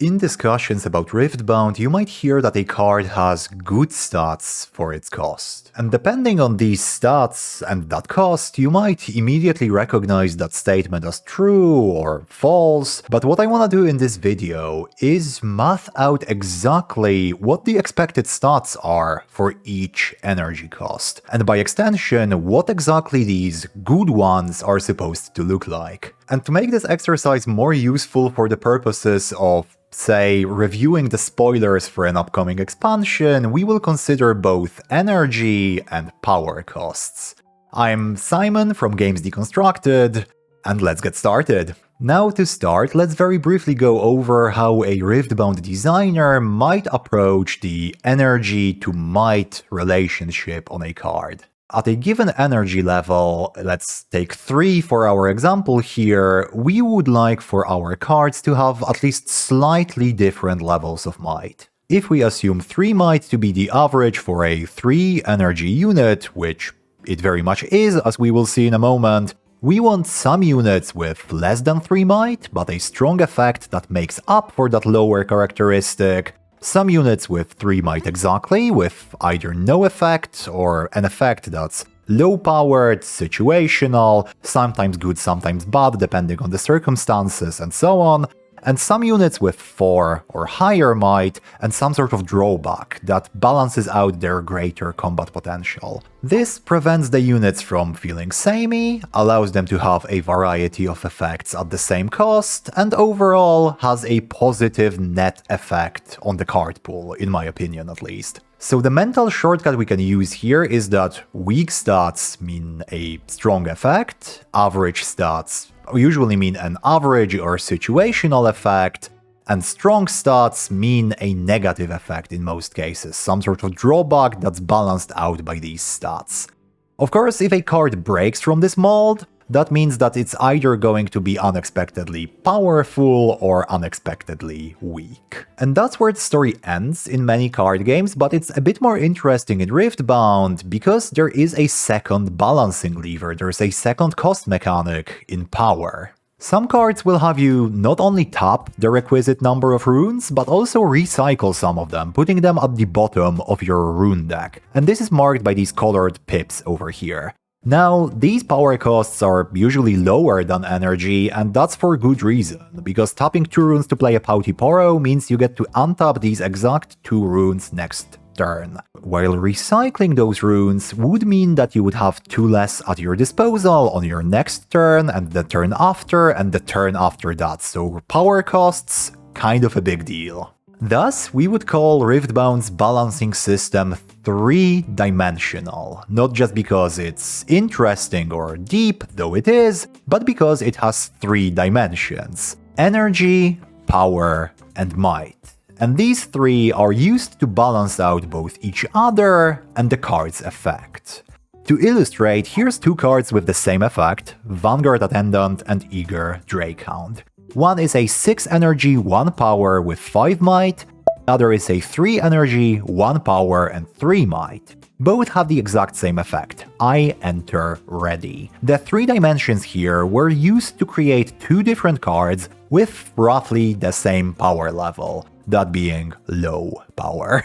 In discussions about Riftbound, you might hear that a card has good stats for its cost. And depending on these stats and that cost, you might immediately recognize that statement as true or false. But what I want to do in this video is math out exactly what the expected stats are for each energy cost. And by extension, what exactly these good ones are supposed to look like. And to make this exercise more useful for the purposes of say, reviewing the spoilers for an upcoming expansion, we will consider both energy and power costs. I'm Simon from Games Deconstructed, and let's get started. Now to start, let's very briefly go over how a Riftbound designer might approach the energy to might relationship on a card. At a given energy level, let's take 3 for our example here, we would like for our cards to have at least slightly different levels of might. If we assume 3 might to be the average for a 3 energy unit, which it very much is as we will see in a moment, we want some units with less than 3 might, but a strong effect that makes up for that lower characteristic. Some units with 3 might exactly, with either no effect or an effect that's low-powered, situational, sometimes good, sometimes bad, depending on the circumstances, and so on. And some units with 4 or higher might, and some sort of drawback that balances out their greater combat potential. This prevents the units from feeling samey, allows them to have a variety of effects at the same cost, and overall has a positive net effect on the card pool, in my opinion at least. So the mental shortcut we can use here is that weak stats mean a strong effect, average stats usually mean an average or situational effect, and strong stats mean a negative effect in most cases, some sort of drawback that's balanced out by these stats. Of course, if a card breaks from this mold, that means that it's either going to be unexpectedly powerful or unexpectedly weak. And that's where the story ends in many card games, but it's a bit more interesting in Riftbound because there is a second balancing lever, there's a second cost mechanic in power. Some cards will have you not only tap the requisite number of runes, but also recycle some of them, putting them at the bottom of your rune deck. And this is marked by these colored pips over here. Now, these power costs are usually lower than energy, and that's for good reason, because tapping 2 runes to play a Pouty Poro means you get to untap these exact 2 runes next turn, while recycling those runes would mean that you would have 2 less at your disposal on your next turn, and the turn after, and the turn after that, so power costs, kind of a big deal. Thus, we would call Riftbound's balancing system 3-dimensional, not just because it's interesting or deep, though it is, but because it has 3 dimensions: energy, power, and might. And these 3 are used to balance out both each other and the card's effect. To illustrate, here's 2 cards with the same effect, Vanguard Attendant and Eager Drakehound. One is a 6 energy, 1 power with 5 might, the other is a 3 energy, 1 power and 3 might. Both have the exact same effect, I enter ready. The 3 dimensions here were used to create 2 different cards with roughly the same power level, that being low power.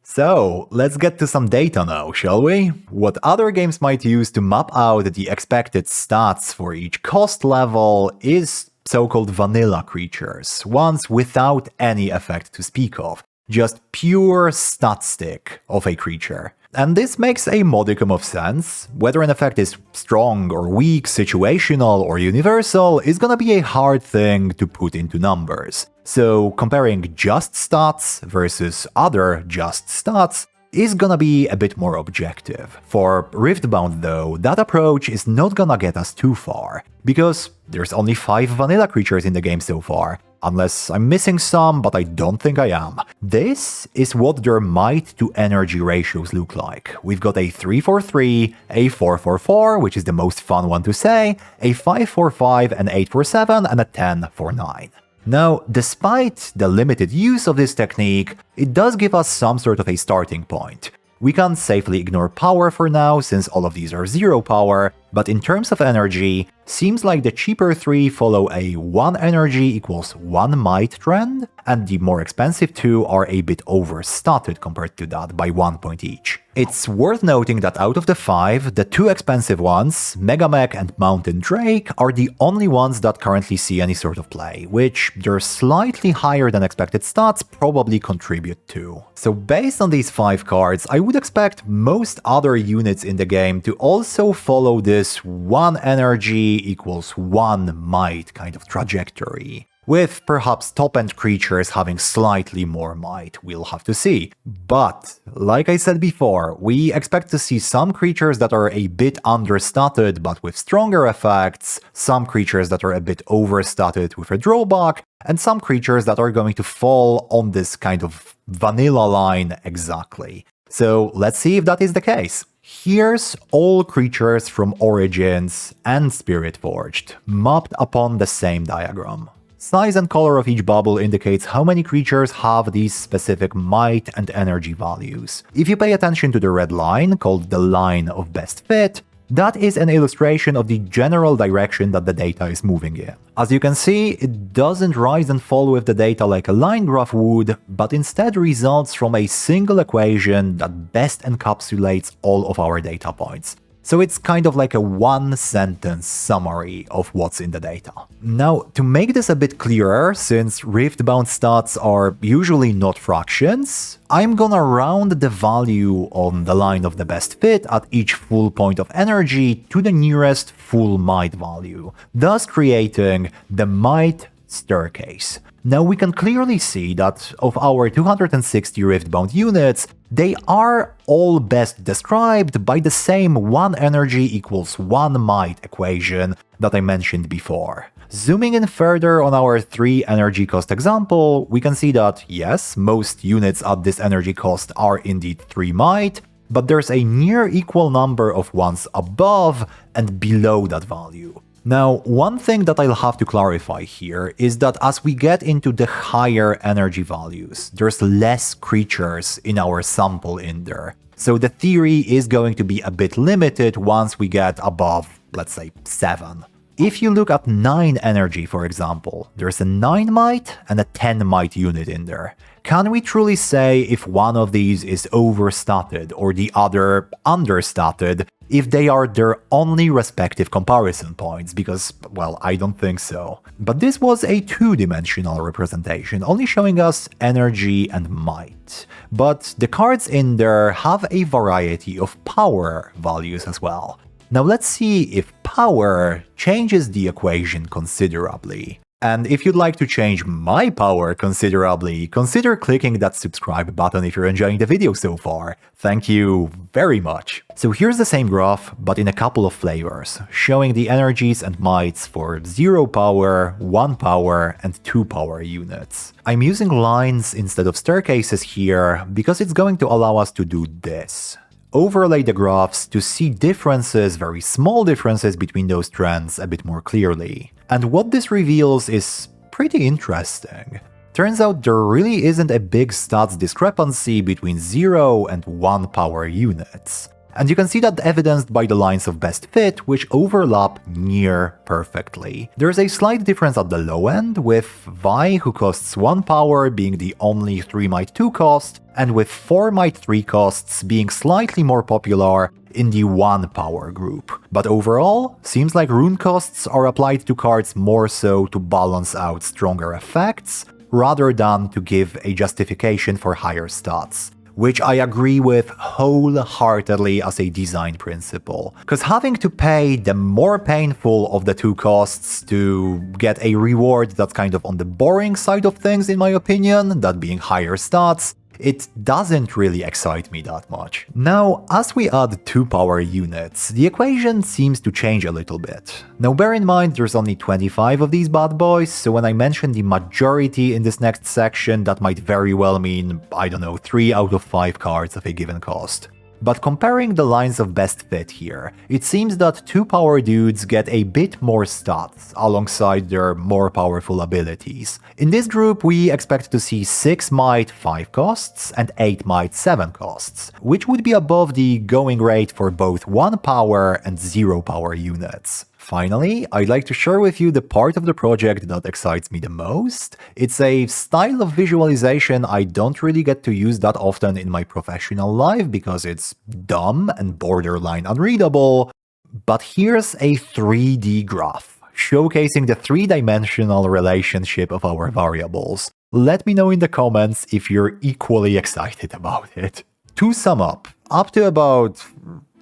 So, let's get to some data now, shall we? What other games might use to map out the expected stats for each cost level is so-called vanilla creatures, ones without any effect to speak of, just pure stat stick of a creature. And this makes a modicum of sense. Whether an effect is strong or weak, situational or universal is gonna be a hard thing to put into numbers. So comparing just stats versus other just stats is gonna be a bit more objective. For Riftbound though, that approach is not gonna get us too far, because there's only 5 vanilla creatures in the game so far, unless I'm missing some, but I don't think I am. This is what their might to energy ratios look like. We've got a 3-4-3, a 4-4-4, which is the most fun one to say, a 5-4-5, an 8-4-7, and a 10-4-9. Now, despite the limited use of this technique, it does give us some sort of a starting point. We can safely ignore power for now, since all of these are 0 power, but in terms of energy, Seems like the cheaper 3 follow a 1 energy equals 1 might trend, and the more expensive 2 are a bit overstated compared to that by 1 point each. It's worth noting that out of the 5, the 2 expensive ones, Megamech and Mountain Drake, are the only ones that currently see any sort of play, which their slightly higher than expected stats probably contribute to. So based on these 5 cards, I would expect most other units in the game to also follow this 1 energy equals 1 might kind of trajectory. With perhaps top-end creatures having slightly more might, we'll have to see. But, like I said before, we expect to see some creatures that are a bit understated but with stronger effects, some creatures that are a bit overstated with a drawback, and some creatures that are going to fall on this kind of vanilla line exactly. So let's see if that is the case. Here's all creatures from Origins and Spiritforged, mapped upon the same diagram. Size and color of each bubble indicates how many creatures have these specific might and energy values. If you pay attention to the red line, called the line of best fit, that is an illustration of the general direction that the data is moving in. As you can see, it doesn't rise and fall with the data like a line graph would, but instead results from a single equation that best encapsulates all of our data points. So it's kind of like a one-sentence summary of what's in the data. Now, to make this a bit clearer, since Riftbound stats are usually not fractions, I'm gonna round the value on the line of the best fit at each full point of energy to the nearest full might value, thus creating the might staircase. Now we can clearly see that of our 260 Riftbound units, they are all best described by the same 1 energy equals 1 might equation that I mentioned before. Zooming in further on our 3 energy cost example, we can see that yes, most units at this energy cost are indeed 3 might, but there's a near equal number of ones above and below that value. Now, one thing that I'll have to clarify here is that as we get into the higher energy values, there's less creatures in our sample in there. So the theory is going to be a bit limited once we get above, let's say, 7. If you look at 9 energy, for example, there's a 9 might and a 10 might unit in there. Can we truly say if one of these is overstated or the other understated if they are their only respective comparison points? Because, well, I don't think so. But this was a 2-dimensional representation, only showing us energy and might. But the cards in there have a variety of power values as well. Now let's see if power changes the equation considerably. And if you'd like to change my power considerably, consider clicking that subscribe button if you're enjoying the video so far. Thank you very much. So here's the same graph, but in a couple of flavors, showing the energies and mights for 0 power, 1 power, and 2 power units. I'm using lines instead of staircases here because it's going to allow us to do this. Overlay the graphs to see differences, very small differences between those trends a bit more clearly. And what this reveals is pretty interesting. Turns out there really isn't a big stats discrepancy between 0 and 1 power units. And you can see that evidenced by the lines of best fit, which overlap near perfectly. There's a slight difference at the low end, with Vi, who costs 1 power, being the only 3 might 2 cost, and with 4 might 3 costs being slightly more popular in the 1 power group. But overall, seems like rune costs are applied to cards more so to balance out stronger effects, rather than to give a justification for higher stats. Which I agree with wholeheartedly as a design principle. Because having to pay the more painful of the 2 costs to get a reward that's kind of on the boring side of things in my opinion, that being higher stats, it doesn't really excite me that much. Now, as we add 2 power units, the equation seems to change a little bit. Now bear in mind there's only 25 of these bad boys, so when I mention the majority in this next section, that might very well mean, I don't know, 3 out of 5 cards of a given cost. But comparing the lines of best fit here, it seems that 2 power dudes get a bit more stats alongside their more powerful abilities. In this group we expect to see 6 might 5 costs and 8 might 7 costs, which would be above the going rate for both 1 power and 0 power units. Finally, I'd like to share with you the part of the project that excites me the most. It's a style of visualization I don't really get to use that often in my professional life because it's dumb and borderline unreadable. But here's a 3D graph, showcasing the three-dimensional relationship of our variables. Let me know in the comments if you're equally excited about it. To sum up to about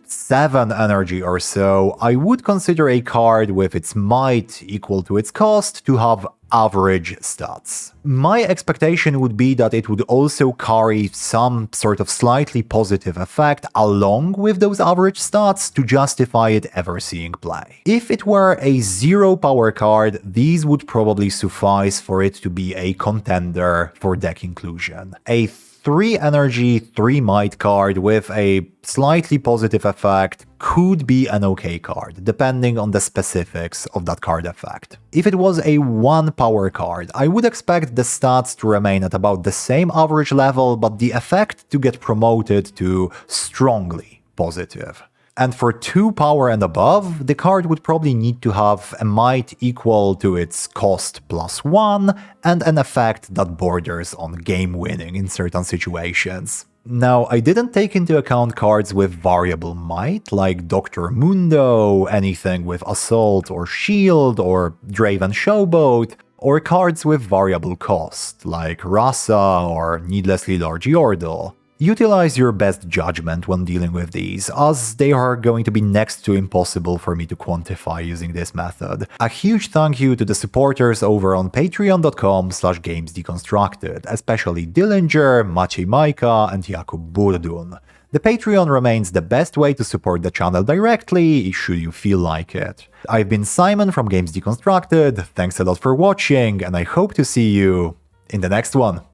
7 energy or so, I would consider a card with its might equal to its cost to have average stats. My expectation would be that it would also carry some sort of slightly positive effect along with those average stats to justify it ever seeing play. If it were a 0 power card, these would probably suffice for it to be a contender for deck inclusion. A 3 energy, 3 might card with a slightly positive effect could be an okay card, depending on the specifics of that card effect. If it was a 1 power card, I would expect the stats to remain at about the same average level, but the effect to get promoted to strongly positive. And for 2 power and above, the card would probably need to have a might equal to its cost plus 1 and an effect that borders on game winning in certain situations. Now, I didn't take into account cards with variable might, like Dr. Mundo, anything with Assault or Shield, or Draven Showboat, or cards with variable cost, like Rasa or Needlessly Large Yordle. Utilize your best judgment when dealing with these, as they are going to be next to impossible for me to quantify using this method. A huge thank you to the supporters over on patreon.com/gamesdeconstructed, especially Dillinger, Maciej Majka, and Jakub Burdun. The Patreon remains the best way to support the channel directly, should you feel like it. I've been Simon from Games Deconstructed, thanks a lot for watching, and I hope to see you in the next one.